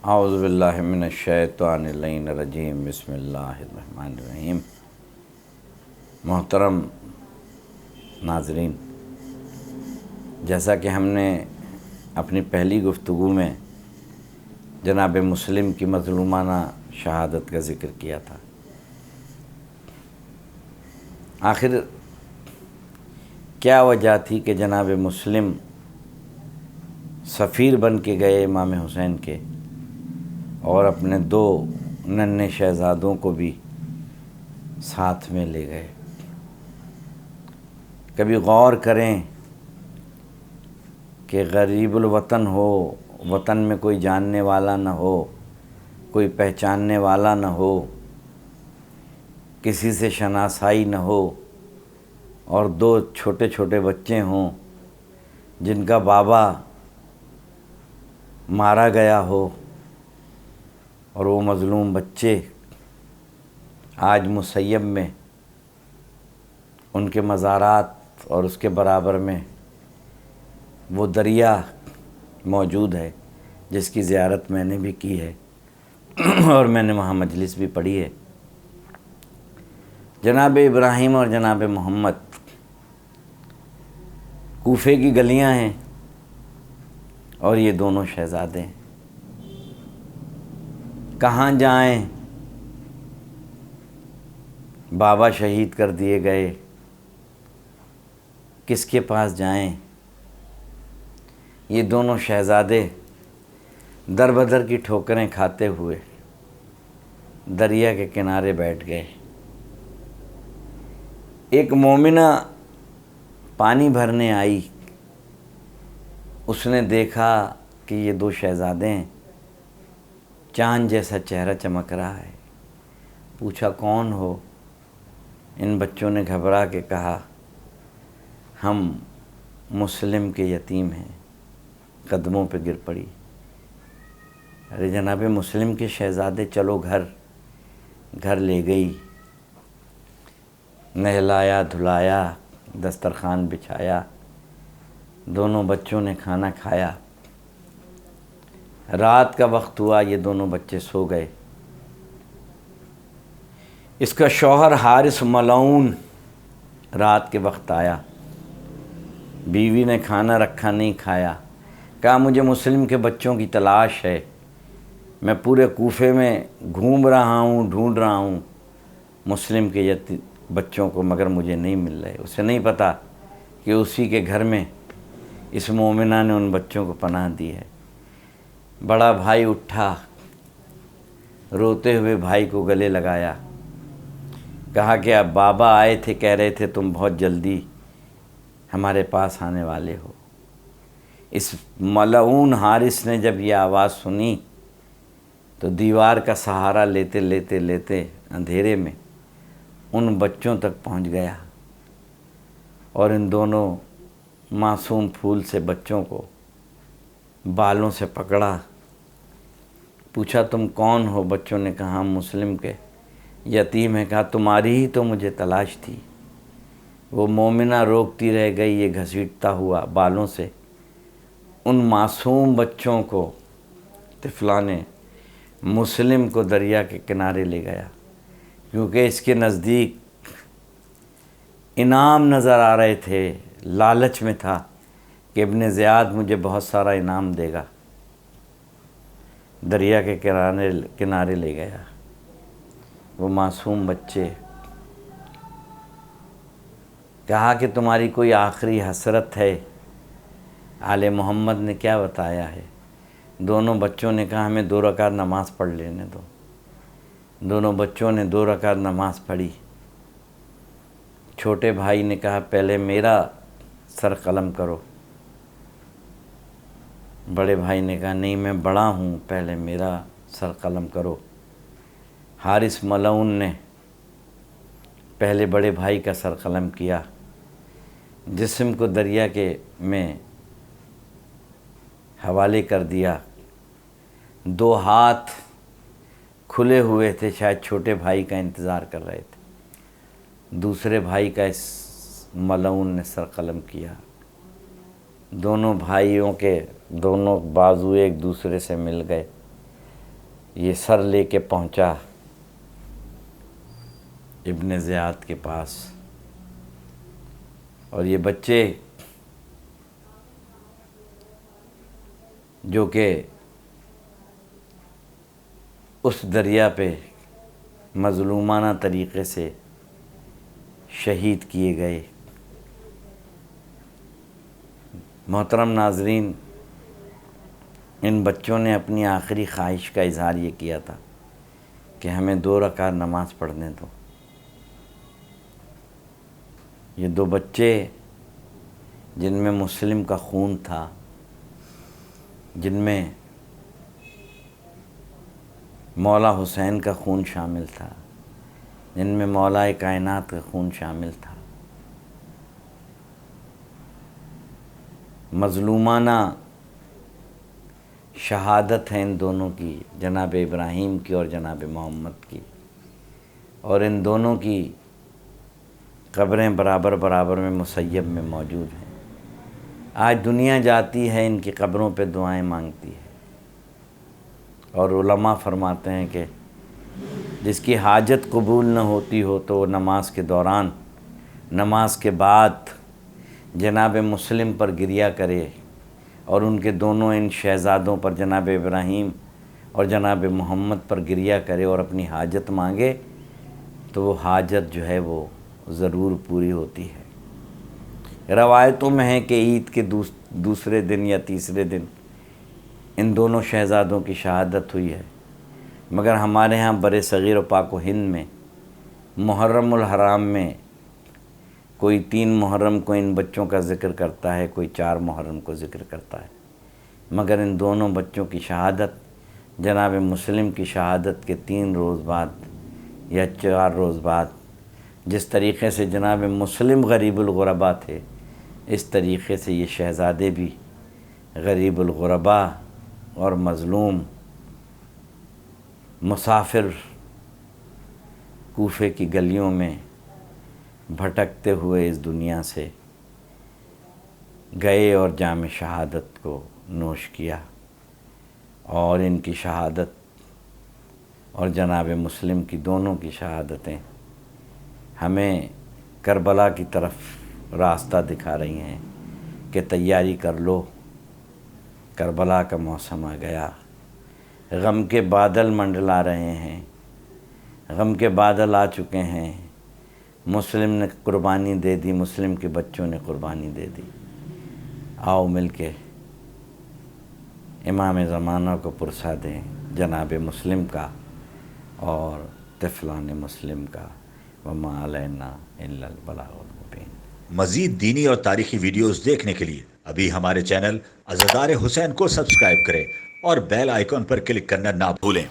اعوذ باللہ من الشیطان اللعین الرجیم بسم اللہ الرحمن الرحیم۔ محترم ناظرین، جیسا کہ ہم نے اپنی پہلی گفتگو میں جناب مسلم کی مظلومانہ شہادت کا ذکر کیا تھا، آخر کیا وجہ تھی کہ جناب مسلم سفیر بن کے گئے امام حسین کے اور اپنے دو ننھے شہزادوں کو بھی ساتھ میں لے گئے؟ کبھی غور کریں کہ غریب الوطن ہو، وطن میں کوئی جاننے والا نہ ہو، کوئی پہچاننے والا نہ ہو، کسی سے شناسائی نہ ہو، اور دو چھوٹے چھوٹے بچے ہوں جن کا بابا مارا گیا ہو، اور وہ مظلوم بچے آج مسیب میں ان کے مزارات اور اس کے برابر میں وہ دریا موجود ہے جس کی زیارت میں نے بھی کی ہے اور میں نے وہاں مجلس بھی پڑھی ہے۔ جناب ابراہیم اور جناب محمد کوفے کی گلیاں ہیں اور یہ دونوں شہزادے ہیں۔ کہاں جائیں؟ بابا شہید کر دیے گئے، کس کے پاس جائیں؟ یہ دونوں شہزادے در بدر کی ٹھوکریں کھاتے ہوئے دریا کے کنارے بیٹھ گئے۔ ایک مومنہ پانی بھرنے آئی، اس نے دیکھا کہ یہ دو شہزادے ہیں، چاند جیسا چہرہ چمک رہا ہے، پوچھا کون ہو؟ ان بچوں نے گھبرا کے کہا ہم مسلم کے یتیم ہیں۔ قدموں پہ گر پڑی، ارے جناب مسلم کے شہزادے، چلو گھر لے گئی، نہلایا دھلایا، دسترخوان بچھایا، دونوں بچوں نے کھانا کھایا۔ رات کا وقت ہوا، یہ دونوں بچے سو گئے۔ اس کا شوہر حارث ملعون رات کے وقت آیا، بیوی نے کھانا رکھا نہیں کھایا، کہا مجھے مسلم کے بچوں کی تلاش ہے، میں پورے کوفے میں گھوم رہا ہوں، ڈھونڈ رہا ہوں مسلم کے بچوں کو، مگر مجھے نہیں مل رہے۔ اسے نہیں پتا کہ اسی کے گھر میں اس مومنہ نے ان بچوں کو پناہ دی ہے۔ بڑا بھائی اٹھا، روتے ہوئے بھائی کو گلے لگایا، کہا کہ اب بابا آئے تھے، کہہ رہے تھے تم بہت جلدی ہمارے پاس آنے والے ہو۔ اس ملعون حارث نے جب یہ آواز سنی تو دیوار کا سہارا لیتے لیتے لیتے اندھیرے میں ان بچوں تک پہنچ گیا اور ان دونوں معصوم پھول سے بچوں کو بالوں سے پکڑا، پوچھا تم کون ہو؟ بچوں نے کہا ہم مسلم کے یتیم ہیں۔ کہا تمہاری ہی تو مجھے تلاش تھی۔ وہ مومنہ روکتی رہ گئی، یہ گھسیٹتا ہوا بالوں سے ان معصوم بچوں کو، طفلان مسلم کو دریا کے کنارے لے گیا، کیونکہ اس کے نزدیک انعام نظر آ رہے تھے، لالچ میں تھا کہ ابن زیاد مجھے بہت سارا انعام دے گا۔ دریا کے کنارے لے گیا۔ وہ معصوم بچے، کہا کہ تمہاری کوئی آخری حسرت ہے؟ آل محمد نے کیا بتایا ہے؟ دونوں بچوں نے کہا ہمیں 2 رکعت نماز پڑھ لینے دو۔ دونوں بچوں نے 2 رکعت نماز پڑھی۔ چھوٹے بھائی نے کہا پہلے میرا سر قلم کرو۔ بڑے بھائی نے کہا نہیں میں بڑا ہوں، پہلے میرا سر قلم کرو۔ حارث ملعون نے پہلے بڑے بھائی کا سر قلم کیا، جسم کو دریا کے میں حوالے کر دیا۔ 2 ہاتھ کھلے ہوئے تھے، شاید چھوٹے بھائی کا انتظار کر رہے تھے۔ دوسرے بھائی کا اس ملعون نے سر قلم کیا۔ دونوں بھائیوں کے دونوں بازو ایک دوسرے سے مل گئے، یہ سر لے کے پہنچا ابن زیاد کے پاس، اور یہ بچے جو کہ اس دریا پہ مظلومانہ طریقے سے شہید کیے گئے۔ محترم ناظرین، ان بچوں نے اپنی آخری خواہش کا اظہار یہ کیا تھا کہ ہمیں 2 رکعت نماز پڑھنے دو۔ یہ 2 بچے جن میں مسلم کا خون تھا، جن میں مولا حسین کا خون شامل تھا، جن میں مولا کائنات کا خون شامل تھا، مظلومانہ شہادت ہے ان دونوں کی، جناب ابراہیم کی اور جناب محمد کی، اور ان دونوں کی قبریں برابر برابر میں مسیب میں موجود ہیں۔ آج دنیا جاتی ہے ان کی قبروں پہ دعائیں مانگتی ہے، اور علماء فرماتے ہیں کہ جس کی حاجت قبول نہ ہوتی ہو تو وہ نماز کے دوران، نماز کے بعد جناب مسلم پر گریہ کرے، اور ان کے دونوں ان شہزادوں پر، جناب ابراہیم اور جناب محمد پر گریہ کرے اور اپنی حاجت مانگے، تو وہ حاجت جو ہے وہ ضرور پوری ہوتی ہے۔ روایتوں میں ہے کہ عید کے دوسرے دن یا تیسرے دن ان دونوں شہزادوں کی شہادت ہوئی ہے، مگر ہمارے ہاں بر صغیر و پاک و ہند میں محرم الحرام میں کوئی 3 محرم کو ان بچوں کا ذکر کرتا ہے، کوئی 4 محرم کو ذکر کرتا ہے، مگر ان دونوں بچوں کی شہادت جناب مسلم کی شہادت کے 3 روز بعد یا 4 روز بعد، جس طریقے سے جناب مسلم غریب الغربا تھے، اس طریقے سے یہ شہزادے بھی غریب الغربا اور مظلوم مسافر کوفے کی گلیوں میں بھٹکتے ہوئے اس دنیا سے گئے اور جام شہادت کو نوش کیا۔ اور ان کی شہادت اور جناب مسلم کی دونوں کی شہادتیں ہمیں کربلا کی طرف راستہ دکھا رہی ہیں کہ تیاری کر لو، کربلا کا موسم آ گیا، غم کے بادل منڈلا رہے ہیں، غم کے بادل آ چکے ہیں، مسلم نے قربانی دے دی، مسلم کے بچوں نے قربانی دے دی، آؤ مل کے امام زمانہ کو پرسا دیں جناب مسلم کا اور طفلان مسلم کا، وما علینا الا البلاغ المبین۔ مزید دینی اور تاریخی ویڈیوز دیکھنے کے لیے ابھی ہمارے چینل عزادار حسین کو سبسکرائب کریں اور بیل آئیکن پر کلک کرنا نہ بھولیں۔